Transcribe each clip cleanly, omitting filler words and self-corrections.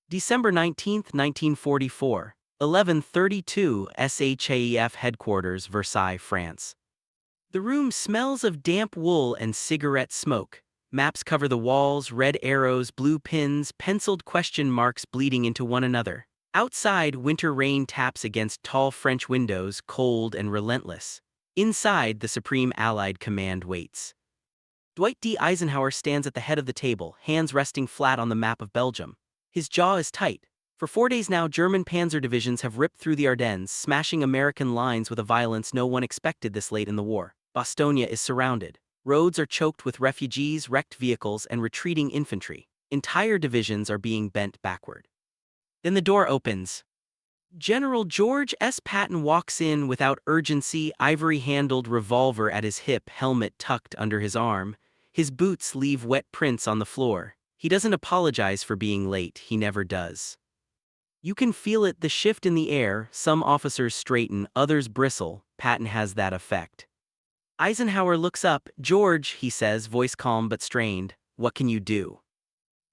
December 19, 1944, 11:32 SHAEF Headquarters, Versailles, France. The room smells of damp wool and cigarette smoke. Maps cover the walls, red arrows, blue pins, penciled question marks bleeding into one another. Outside, winter rain taps against tall French windows, cold and relentless. Inside, the Supreme Allied Command waits. Dwight D. Eisenhower stands at the head of the table, hands resting flat on the map of Belgium. His jaw is tight. For 4 days now, German panzer divisions have ripped through the Ardennes, smashing American lines with a violence no one expected this late in the war. Bastogne is surrounded. Roads are choked with refugees, wrecked vehicles, and retreating infantry. Entire divisions are being bent backward. Then the door opens. General George S. Patton walks in without urgency, ivory-handled revolver at his hip, helmet tucked under his arm. His boots leave wet prints on the floor. He doesn't apologize for being late, he never does. You can feel it, the shift in the air. Some officers straighten, others bristle. Patton has that effect. Eisenhower looks up. "George," he says, voice calm but strained, "what can you do?"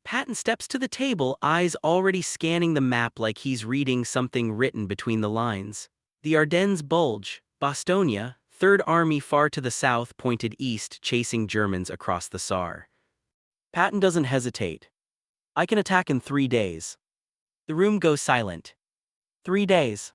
Patton steps to the table, eyes already scanning the map like he's reading something written between the lines. The Ardennes bulge. Bastogne, Third Army far to the south, pointed east, chasing Germans across the Saar. Patton doesn't hesitate. "I can attack in 3 days. The room goes silent. 3 days.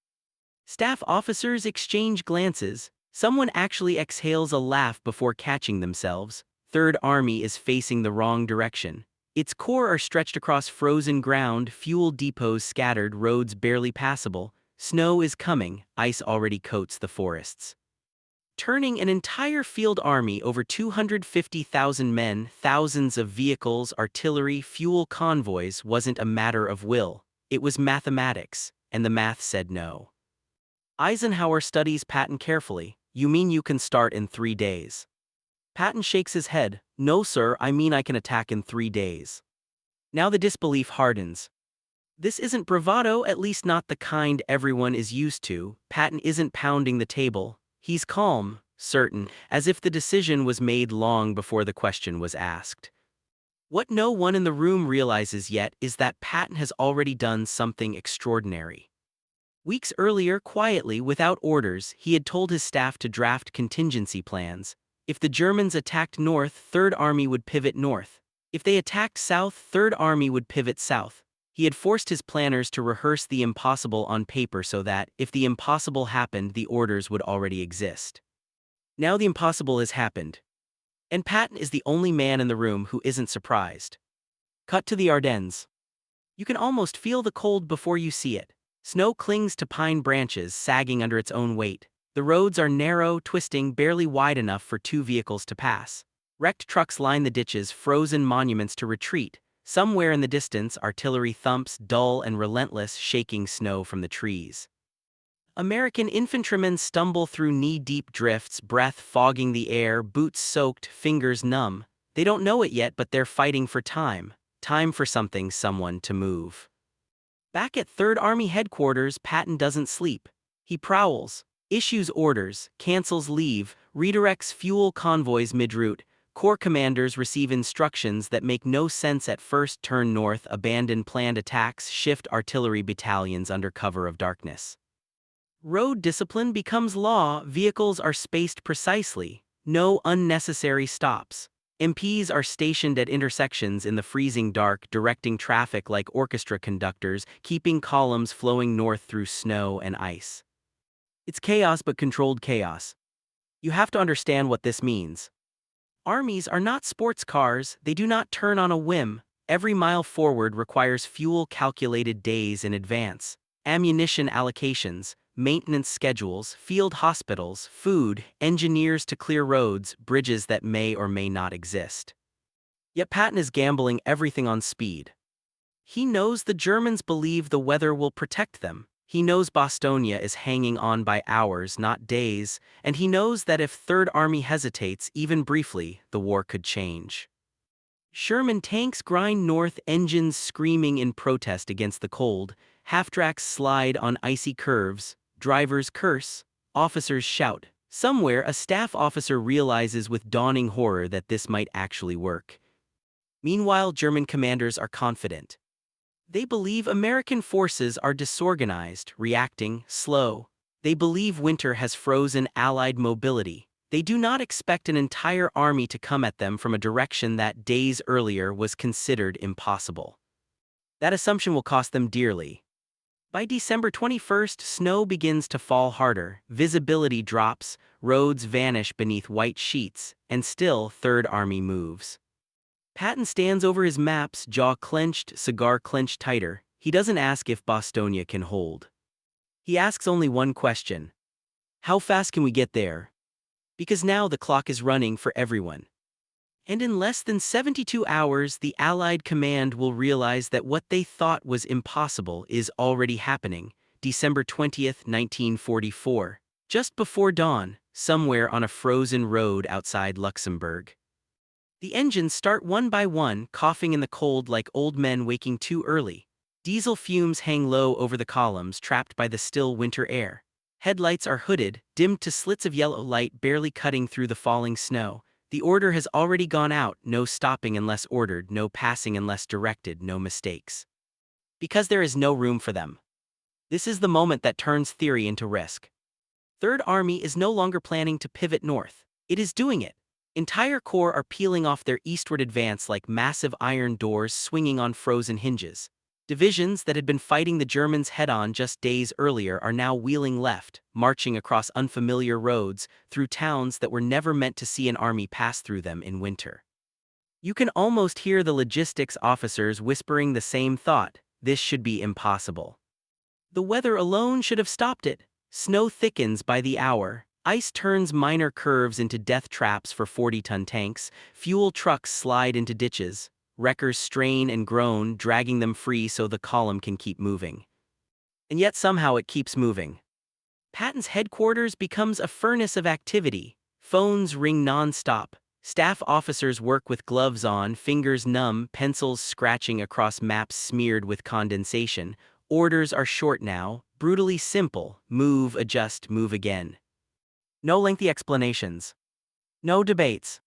Staff officers exchange glances. Someone actually exhales a laugh before catching themselves. Third Army is facing the wrong direction. Its corps are stretched across frozen ground, fuel depots scattered, roads barely passable. Snow is coming, ice already coats the forests. Turning an entire field army, over 250,000 men, thousands of vehicles, artillery, fuel convoys, wasn't a matter of will. It was mathematics, and the math said no. Eisenhower studies Patton carefully. "You mean you can start in 3 days?" Patton shakes his head. "No, sir, I mean I can attack in 3 days." Now the disbelief hardens. This isn't bravado, at least not the kind everyone is used to. Patton isn't pounding the table. He's calm, certain, as if the decision was made long before the question was asked. What no one in the room realizes yet is that Patton has already done something extraordinary. Weeks earlier, quietly, without orders, he had told his staff to draft contingency plans. If the Germans attacked north, Third Army would pivot north. If they attacked south, Third Army would pivot south. He had forced his planners to rehearse the impossible on paper so that, if the impossible happened, the orders would already exist. Now the impossible has happened. And Patton is the only man in the room who isn't surprised. Cut to the Ardennes. You can almost feel the cold before you see it. Snow clings to pine branches, sagging under its own weight. The roads are narrow, twisting, barely wide enough for 2 vehicles to pass. Wrecked trucks line the ditches, frozen monuments to retreat. Somewhere in the distance, artillery thumps, dull and relentless, shaking snow from the trees. American infantrymen stumble through knee-deep drifts, breath fogging the air, boots soaked, fingers numb. They don't know it yet, but they're fighting for time. Time for something, someone to move. Back at Third Army headquarters, Patton doesn't sleep. He prowls, issues orders, cancels leave, redirects fuel convoys mid-route. Corps commanders receive instructions that make no sense at first: turn north, abandon planned attacks, shift artillery battalions under cover of darkness. Road discipline becomes law, vehicles are spaced precisely, no unnecessary stops. MPs are stationed at intersections in the freezing dark, directing traffic like orchestra conductors, keeping columns flowing north through snow and ice. It's chaos, but controlled chaos. You have to understand what this means. Armies are not sports cars, they do not turn on a whim. Every mile forward requires fuel calculated days in advance, ammunition allocations, maintenance schedules, field hospitals, food, engineers to clear roads, bridges that may or may not exist. Yet Patton is gambling everything on speed. He knows the Germans believe the weather will protect them. He knows Bastogne is hanging on by hours, not days, and he knows that if Third Army hesitates, even briefly, the war could change. Sherman tanks grind north, engines screaming in protest against the cold, half-tracks slide on icy curves, drivers curse, officers shout. Somewhere, a staff officer realizes with dawning horror that this might actually work. Meanwhile, German commanders are confident. They believe American forces are disorganized, reacting, slow. They believe winter has frozen Allied mobility. They do not expect an entire army to come at them from a direction that days earlier was considered impossible. That assumption will cost them dearly. By December 21st, snow begins to fall harder, visibility drops, roads vanish beneath white sheets, and still Third Army moves. Patton stands over his maps, jaw clenched, cigar clenched tighter. He doesn't ask if Bostonia can hold. He asks only one question. How fast can we get there? Because now the clock is running for everyone. And in less than 72 hours, the Allied command will realize that what they thought was impossible is already happening. December 20th, 1944. Just before dawn, somewhere on a frozen road outside Luxembourg. The engines start one by one, coughing in the cold like old men waking too early. Diesel fumes hang low over the columns, trapped by the still winter air. Headlights are hooded, dimmed to slits of yellow light barely cutting through the falling snow. The order has already gone out, no stopping unless ordered, no passing unless directed, no mistakes. Because there is no room for them. This is the moment that turns theory into risk. Third Army is no longer planning to pivot north. It is doing it. Entire corps are peeling off their eastward advance like massive iron doors swinging on frozen hinges. Divisions that had been fighting the Germans head-on just days earlier are now wheeling left, marching across unfamiliar roads, through towns that were never meant to see an army pass through them in winter. You can almost hear the logistics officers whispering the same thought: this should be impossible. The weather alone should have stopped it. Snow thickens by the hour. Ice turns minor curves into death traps for 40-ton tanks. Fuel trucks slide into ditches. Wreckers strain and groan, dragging them free so the column can keep moving. And yet somehow it keeps moving. Patton's headquarters becomes a furnace of activity. Phones ring non-stop. Staff officers work with gloves on, fingers numb, pencils scratching across maps smeared with condensation. Orders are short now, brutally simple: move, adjust, move again. No lengthy explanations. No debates.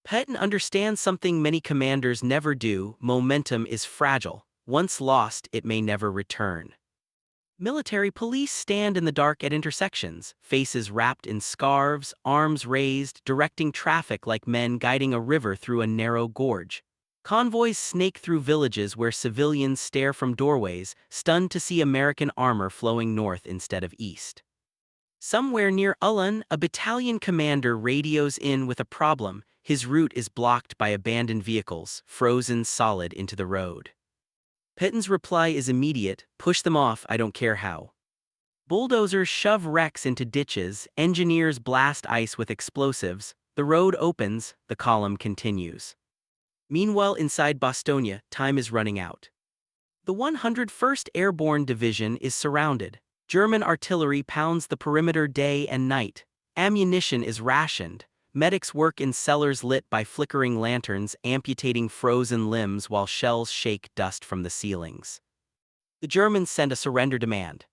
Patton understands something many commanders never do: momentum is fragile. Once lost, it may never return. Military police stand in the dark at intersections, faces wrapped in scarves, arms raised, directing traffic like men guiding a river through a narrow gorge. Convoys snake through villages where civilians stare from doorways, stunned to see American armor flowing north instead of east. Somewhere near Ulm, a battalion commander radios in with a problem. His route is blocked by abandoned vehicles, frozen solid into the road. Patton's reply is immediate: push them off, I don't care how. Bulldozers shove wrecks into ditches, engineers blast ice with explosives, the road opens, the column continues. Meanwhile, inside Bostonia, time is running out. The 101st Airborne Division is surrounded. German artillery pounds the perimeter day and night. Ammunition is rationed. Medics work in cellars lit by flickering lanterns, amputating frozen limbs while shells shake dust from the ceilings. The Germans send a surrender demand.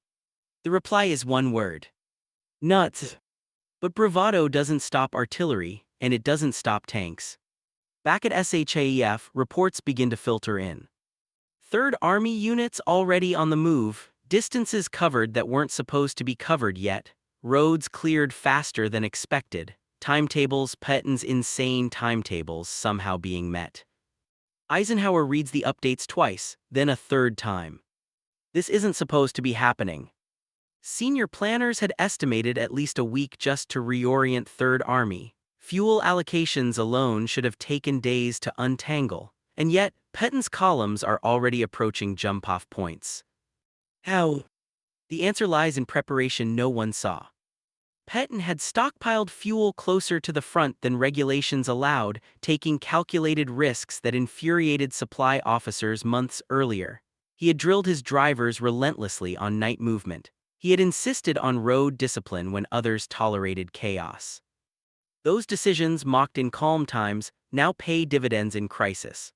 The reply is one word: nuts. But bravado doesn't stop artillery, and it doesn't stop tanks. Back at SHAEF, reports begin to filter in. Third Army units already on the move, distances covered that weren't supposed to be covered yet, roads cleared faster than expected, timetables, Patton's insane timetables, somehow being met. Eisenhower reads the updates twice, then a third time. This isn't supposed to be happening. Senior planners had estimated at least a week just to reorient Third Army. Fuel allocations alone should have taken days to untangle, and yet Patton's columns are already approaching jump-off points. How? The answer lies in preparation no one saw. Patton had stockpiled fuel closer to the front than regulations allowed, taking calculated risks that infuriated supply officers months earlier. He had drilled his drivers relentlessly on night movement. He had insisted on road discipline when others tolerated chaos. Those decisions, mocked in calm times, now pay dividends in crisis.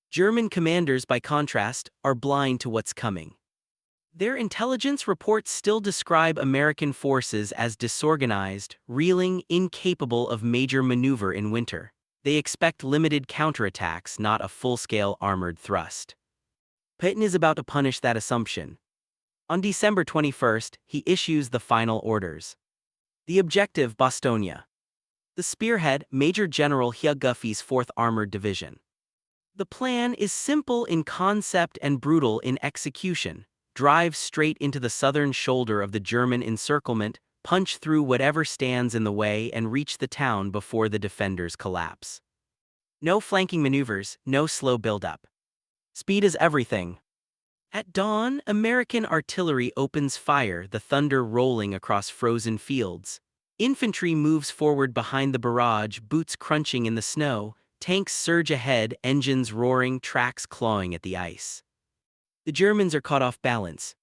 German commanders, by contrast, are blind to what's coming. Their intelligence reports still describe American forces as disorganized, reeling, incapable of major maneuver in winter. They expect limited counterattacks, not a full-scale armored thrust. Patton is about to punish that assumption. On December 21st, he issues the final orders. The objective, Bostonia. The spearhead, Major General Hobart 4th Armored Division. The plan is simple in concept and brutal in execution. Drive straight into the southern shoulder of the German encirclement, punch through whatever stands in the way and reach the town before the defenders collapse. No flanking maneuvers, no slow build-up. Speed is everything. At dawn, American artillery opens fire, the thunder rolling across frozen fields. Infantry moves forward behind the barrage, boots crunching in the snow, tanks surge ahead, engines roaring, tracks clawing at the ice. The Germans are caught off balance.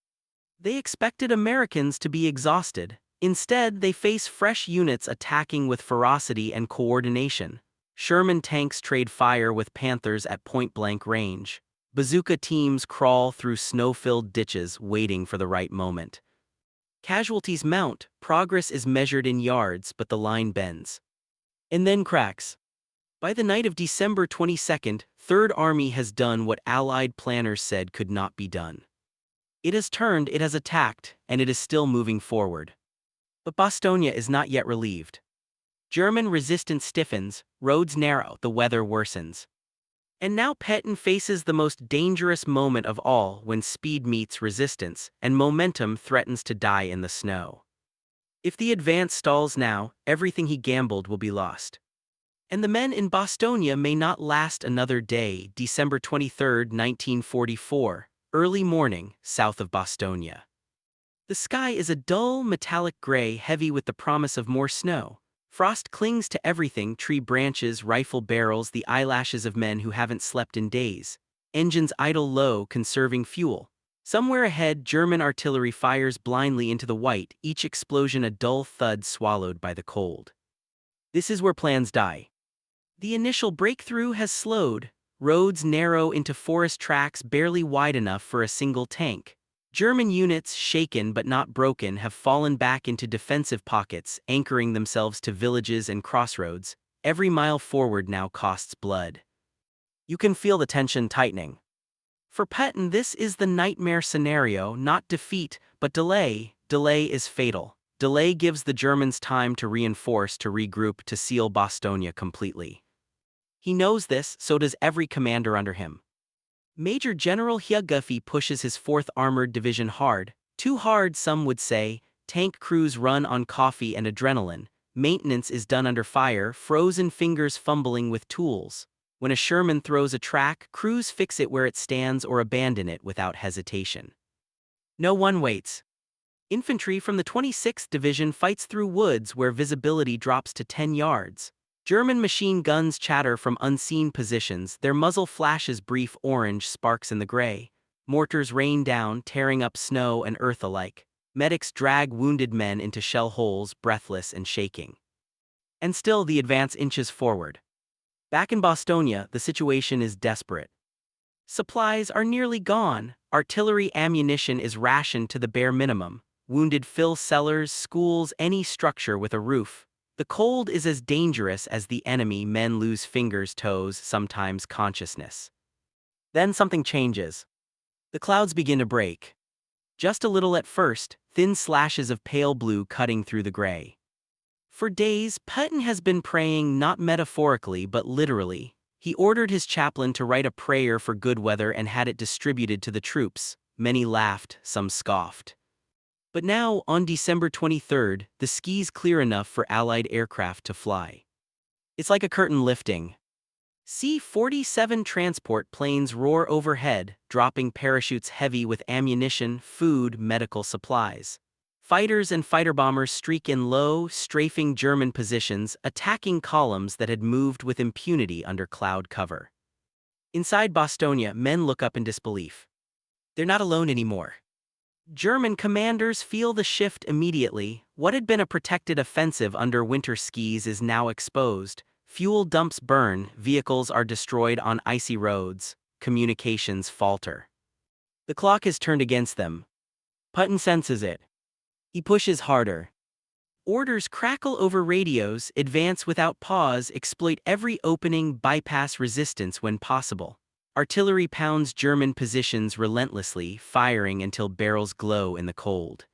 They expected Americans to be exhausted. Instead, they face fresh units attacking with ferocity and coordination. Sherman tanks trade fire with Panthers at point-blank range. Bazooka teams crawl through snow-filled ditches, waiting for the right moment. Casualties mount, progress is measured in yards, but the line bends. And then cracks. By the night of December 22nd, Third Army has done what Allied planners said could not be done. It has turned, it has attacked, and it is still moving forward. But Bostonia is not yet relieved. German resistance stiffens, roads narrow, the weather worsens. And now Patton faces the most dangerous moment of all, when speed meets resistance, and momentum threatens to die in the snow. If the advance stalls now, everything he gambled will be lost. And the men in Bostonia may not last another day. December 23, 1944, early morning, south of Bostonia. The sky is a dull, metallic gray, heavy with the promise of more snow. Frost clings to everything, tree branches, rifle barrels, the eyelashes of men who haven't slept in days. Engines idle low, conserving fuel. Somewhere ahead, German artillery fires blindly into the white, each explosion a dull thud swallowed by the cold. This is where plans die. The initial breakthrough has slowed. Roads narrow into forest tracks barely wide enough for a single tank. German units, shaken but not broken, have fallen back into defensive pockets, anchoring themselves to villages and crossroads. Every mile forward now costs blood. You can feel the tension tightening. For Patton, this is the nightmare scenario, not defeat, but delay. Delay is fatal. Delay gives the Germans time to reinforce, to regroup, to seal Bostonia completely. He knows this, so does every commander under him. Major General Hobart pushes his 4th Armored Division hard, too hard some would say. Tank crews run on coffee and adrenaline. Maintenance is done under fire, frozen fingers fumbling with tools. When a Sherman throws a track, crews fix it where it stands or abandon it without hesitation. No one waits. Infantry from the 26th Division fights through woods where visibility drops to 10 yards. German machine guns chatter from unseen positions, their muzzle flashes brief orange sparks in the gray. Mortars rain down, tearing up snow and earth alike. Medics drag wounded men into shell holes, breathless and shaking. And still the advance inches forward. Back in Bostonia, the situation is desperate. Supplies are nearly gone, artillery ammunition is rationed to the bare minimum. Wounded fill cellars, schools, any structure with a roof. The cold is as dangerous as the enemy. Men lose fingers, toes, sometimes consciousness. Then something changes. The clouds begin to break. Just a little at first, thin slashes of pale blue cutting through the gray. For days, Patton has been praying, not metaphorically but literally. He ordered his chaplain to write a prayer for good weather and had it distributed to the troops. Many laughed, some scoffed. But now, on December 23rd, the skies clear enough for Allied aircraft to fly. It's like a curtain lifting. C-47 transport planes roar overhead, dropping parachutes heavy with ammunition, food, medical supplies. Fighters and fighter bombers streak in low, strafing German positions, attacking columns that had moved with impunity under cloud cover. Inside Bostonia, men look up in disbelief. They're not alone anymore. German commanders feel the shift immediately. What had been a protected offensive under winter skis is now exposed. Fuel dumps burn, vehicles are destroyed on icy roads, communications falter. The clock has turned against them. Patton senses it. He pushes harder. Orders crackle over radios, advance without pause, exploit every opening, bypass resistance when possible. Artillery pounds German positions relentlessly, firing until barrels glow in the cold.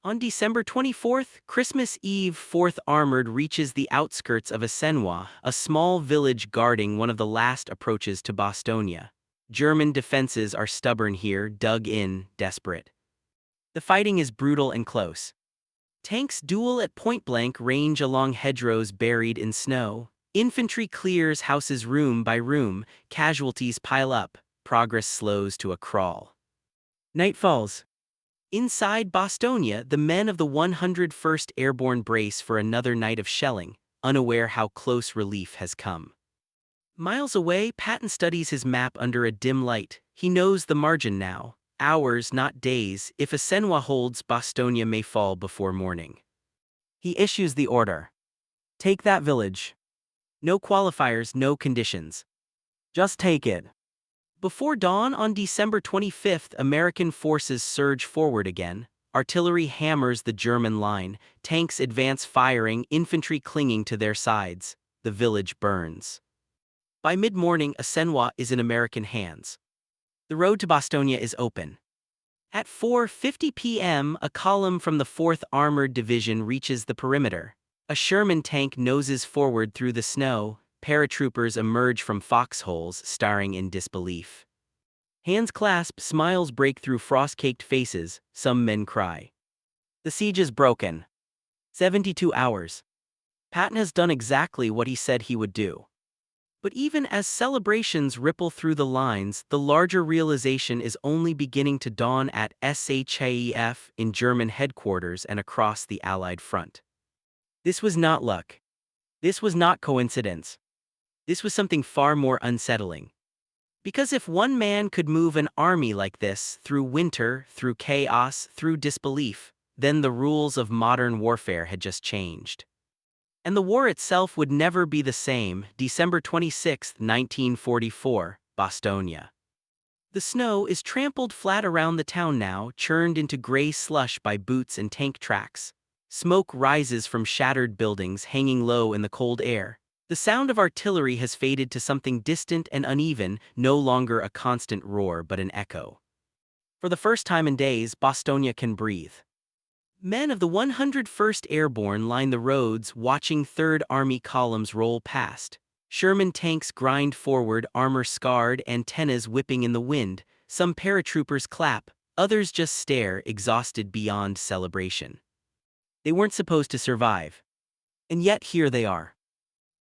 On December 24th, Christmas Eve, 4th Armored reaches the outskirts of Assenois, a small village guarding one of the last approaches to Bastogne. German defenses are stubborn here, dug in, desperate. The fighting is brutal and close. Tanks duel at point-blank range along hedgerows buried in snow. Infantry clears houses room by room, casualties pile up, progress slows to a crawl. Night falls. Inside Bastogne, the men of the 101st Airborne brace for another night of shelling, unaware how close relief has come. Miles away, Patton studies his map under a dim light. He knows the margin now. Hours, not days. If Assenois holds, Bastogne may fall before morning. He issues the order. Take that village. No qualifiers, no conditions. Just take it. Before dawn on December 25th, American forces surge forward again. Artillery hammers the German line, tanks advance firing, infantry clinging to their sides. The village burns. By mid-morning, Assenois is in American hands. The road to Bastogne is open. At 4:50 p.m., a column from the 4th Armored Division reaches the perimeter. A Sherman tank noses forward through the snow. Paratroopers emerge from foxholes, staring in disbelief. Hands clasp, smiles break through frost-caked faces, some men cry. The siege is broken. 72 hours. Patton has done exactly what he said he would do. But even as celebrations ripple through the lines, the larger realization is only beginning to dawn at SHAEF, in German headquarters and across the Allied front. This was not luck. This was not coincidence. This was something far more unsettling. Because if one man could move an army like this, through winter, through chaos, through disbelief, then the rules of modern warfare had just changed. And the war itself would never be the same. December 26, 1944, Bastogne. The snow is trampled flat around the town now, churned into gray slush by boots and tank tracks. Smoke rises from shattered buildings hanging low in the cold air. The sound of artillery has faded to something distant and uneven, no longer a constant roar but an echo. For the first time in days, Bastogne can breathe. Men of the 101st Airborne line the roads, watching Third Army columns roll past. Sherman tanks grind forward, armor scarred, antennas whipping in the wind. Some paratroopers clap, others just stare, exhausted beyond celebration. They weren't supposed to survive. And yet here they are.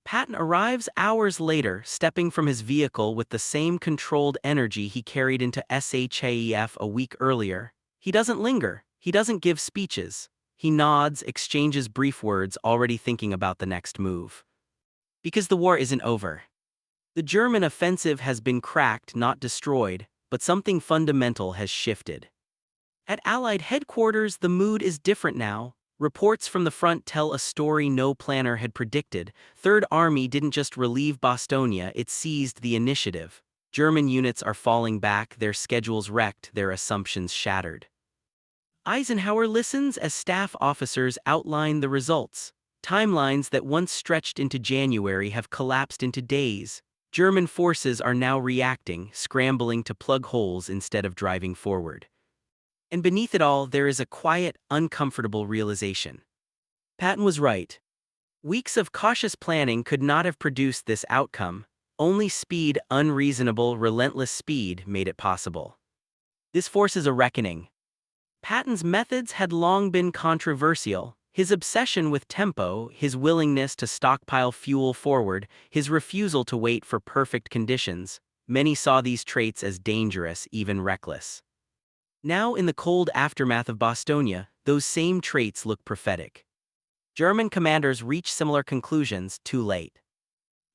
Patton arrives hours later, stepping from his vehicle with the same controlled energy he carried into SHAEF a week earlier. He doesn't linger. He doesn't give speeches. He nods, exchanges brief words, already thinking about the next move. Because the war isn't over. The German offensive has been cracked, not destroyed, but something fundamental has shifted. At Allied headquarters, the mood is different now. Reports from the front tell a story no planner had predicted. Third Army didn't just relieve Bastogne, it seized the initiative. German units are falling back, their schedules wrecked, their assumptions shattered. Eisenhower listens as staff officers outline the results. Timelines that once stretched into January have collapsed into days. German forces are now reacting, scrambling to plug holes instead of driving forward. And beneath it all, there is a quiet, uncomfortable realization. Patton was right. Weeks of cautious planning could not have produced this outcome. Only speed, unreasonable, relentless speed, made it possible. This forces a reckoning. Patton's methods had long been controversial. His obsession with tempo, his willingness to stockpile fuel forward, his refusal to wait for perfect conditions, many saw these traits as dangerous, even reckless. Now, in the cold aftermath of Bastogne, those same traits look prophetic. German commanders reach similar conclusions too late.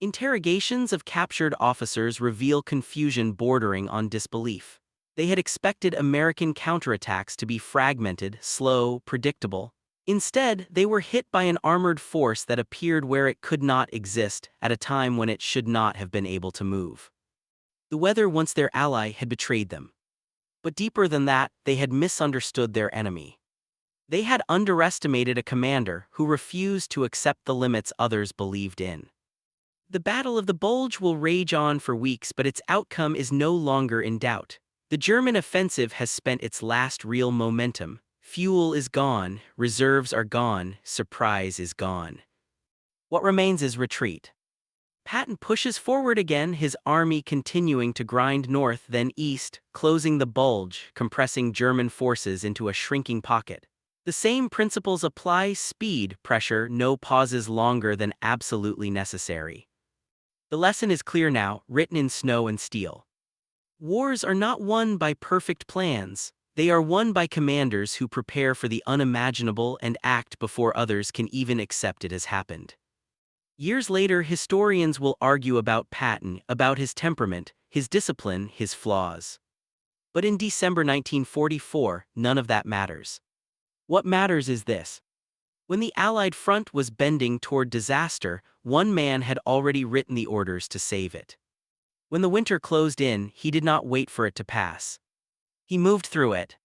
Interrogations of captured officers reveal confusion bordering on disbelief. They had expected American counterattacks to be fragmented, slow, predictable. Instead, they were hit by an armored force that appeared where it could not exist, at a time when it should not have been able to move. The weather, once their ally, had betrayed them. But deeper than that, they had misunderstood their enemy. They had underestimated a commander who refused to accept the limits others believed in. The Battle of the Bulge will rage on for weeks, but its outcome is no longer in doubt. The German offensive has spent its last real momentum. Fuel is gone, reserves are gone, surprise is gone. What remains is retreat. Patton pushes forward again, his army continuing to grind north then east, closing the bulge, compressing German forces into a shrinking pocket. The same principles apply: speed, pressure, no pauses longer than absolutely necessary. The lesson is clear now, written in snow and steel. Wars are not won by perfect plans. They are won by commanders who prepare for the unimaginable and act before others can even accept it has happened. Years later, historians will argue about Patton, about his temperament, his discipline, his flaws. But in December 1944, none of that matters. What matters is this. When the Allied front was bending toward disaster, one man had already written the orders to save it. When the winter closed in, he did not wait for it to pass. He moved through it.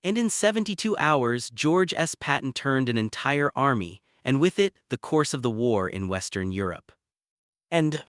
And in 72 hours, George S. Patton turned an entire army, and with it, the course of the war in Western Europe. And